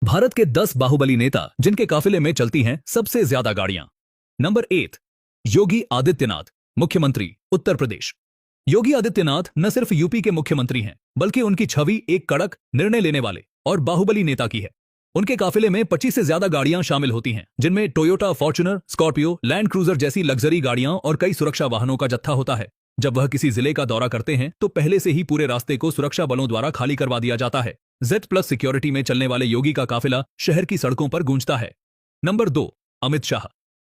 भारत के 10 बाहुबली नेता जिनके काफिले में चलती हैं सबसे ज्यादा गाड़ियां। नंबर 8, योगी आदित्यनाथ, मुख्यमंत्री उत्तर प्रदेश। योगी आदित्यनाथ न सिर्फ यूपी के मुख्यमंत्री हैं, बल्कि उनकी छवि एक कड़क, निर्णय लेने वाले और बाहुबली नेता की है। उनके काफिले में 25 से ज्यादा गाड़ियां शामिल होती हैं, जिनमें Toyota Fortuner, Scorpio, land cruiser जैसी लग्जरी गाड़ियां और कई सुरक्षा वाहनों का जत्था होता है। जब वह किसी जिले का दौरा करते हैं तो पहले से ही पूरे रास्ते को सुरक्षा बलों द्वारा खाली करवा दिया जाता है। Z+ सिक्योरिटी में चलने वाले योगी का काफिला शहर की सड़कों पर गूंजता है। नंबर 2, अमित शाह,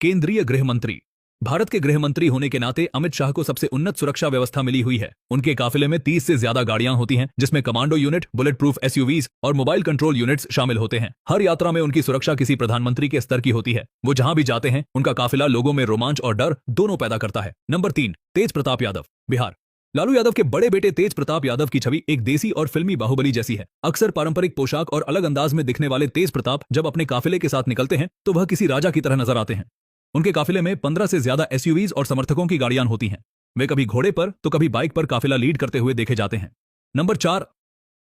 केंद्रीय गृह मंत्री। भारत के गृह मंत्री होने के नाते अमित शाह को सबसे उन्नत सुरक्षा व्यवस्था मिली हुई है। उनके काफिले में 30 से ज्यादा गाड़ियां होती हैं, जिसमें commando unit, bullet proof SUVs और मोबाइल कंट्रोल यूनिट्स शामिल होते हैं। हर यात्रा में उनकी सुरक्षा किसी प्रधानमंत्री के स्तर की होती है। वो जहां भी जाते हैं उनका काफिला लोगों में रोमांच और डर दोनों पैदा करता है। नंबर 3, तेज प्रताप यादव, बिहार। लालू यादव के बड़े बेटे तेज प्रताप यादव की छवि एक देसी और फिल्मी बाहुबली जैसी है। अक्सर पारंपरिक पोशाक और अलग अंदाज में दिखने वाले तेज प्रताप जब अपने काफिले के साथ निकलते हैं तो वह किसी राजा की तरह नजर आते हैं। उनके काफिले में 15 से ज्यादा SUVs और समर्थकों की गाड़ियां होती हैं। वे कभी घोड़े पर तो कभी बाइक पर काफिला लीड करते हुए देखे जाते हैं। Number 4,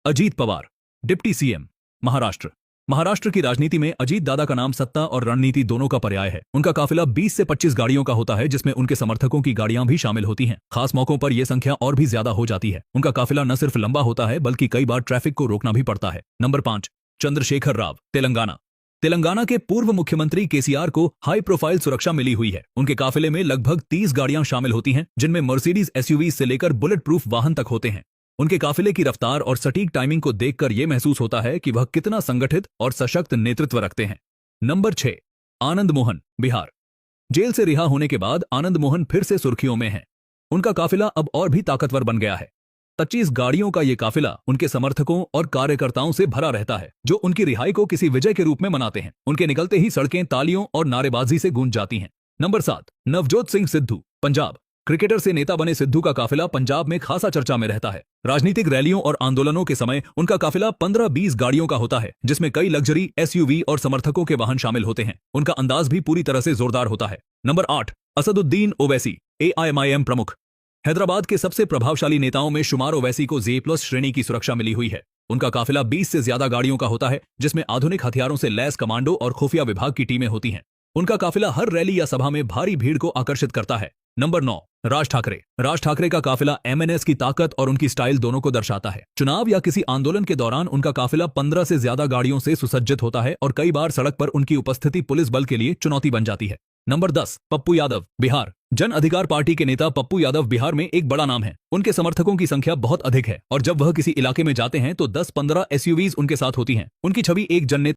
Ajit Pawar, deputy CM, Maharashtra. Maharashtra की राजनीति में अजीत दादा का नाम सत्ता और रणनीति दोनों का पर्याय है। उनका काफिला 20 से 25 गाड़ियों का होता है, जिसमें उनके समर्थकों की गाड़ियां भी शामिल होती हैं। खास मौकों पर यह संख्या और भी ज्यादा हो जाती है। उनका काफिला न सिर्फ लंबा होता है, बल्कि कई बार ट्रैफिक को रोकना भी पड़ता है। नंबर 5, चंद्रशेखर राव, तेलंगाना। तेलंगाना के पूर्व मुख्यमंत्री KCR को हाई प्रोफाइल सुरक्षा मिली हुई है। उनके काफिले में लगभग 30 गाड़ियां शामिल होती हैं, जिनमें मर्सिडीज SUV से लेकर बुलेट प्रूफ वाहन तक होते हैं। उनके काफिले की रफ्तार और सटीक टाइमिंग को देखकर यह महसूस होता है कि वह कितना संगठित और सशक्त नेतृत्व रखते हैं। नंबर 6, आनंद मोहन, बिहार। जेल से रिहा होने के बाद आनंद मोहन फिर से सुर्खियों में हैं। उनका काफिला अब और भी ताकतवर बन गया है। 25 गाड़ियों का यह काफिला उनके समर्थकों और कार्यकर्ताओं से भरा रहता है, जो उनकी रिहाई को किसी विजय के रूप में मनाते हैं। उनके निकलते ही सड़कें तालियों और नारेबाजी से गूंज जाती हैं। नंबर 7, नवजोत सिंह सिद्धू, पंजाब। क्रिकेटर से नेता बने सिद्धू का काफिला पंजाब में खासा चर्चा में रहता है। राजनीतिक रैलियों और आंदोलनों के समय उनका काफिला 15-20 गाड़ियों का होता है, जिसमें कई लग्जरी SUV और समर्थकों के वाहन शामिल होते हैं। उनका अंदाज भी पूरी तरह से जोरदार होता है। नंबर 8, असदुद्दीन ओवैसी, AIMIM प्रमुख। हैदराबाद के सबसे प्रभावशाली नेताओं में शुमार ओवैसी को Z+ श्रेणी की सुरक्षा मिली हुई है। उनका काफिला 20 से ज्यादा गाड़ियों का होता है, जिसमें आधुनिक हथियारों से लैस कमांडो और खुफिया विभाग की टीमें होती हैं। उनका काफिला हर रैली या सभा में भारी भीड़ को आकर्षित करता है। नंबर 9, राज ठाकरे। राज ठाकरे का काफिला MNS की ताकत और उनकी स्टाइल दोनों को दर्शाता है। चुनाव या किसी आंदोलन के दौरान उनका काफिला 15 से ज्यादा गाड़ियों से सुसज्जित होता है और कई बार सड़क पर उनकी उपस्थिति पुलिस बल के लिए चुनौती बन जाती है। नंबर 10, पप्पू यादव, बिहार। जन अधिकार पार्टी के नेता पप्पू यादव बिहार में एक बड़ा नाम है। उनके समर्थकों की संख्या बहुत अधिक है और जब वह किसी इलाके में जाते हैं तो 10-15 SUVs उनके साथ होती हैं। उनकी छवि एक जननेता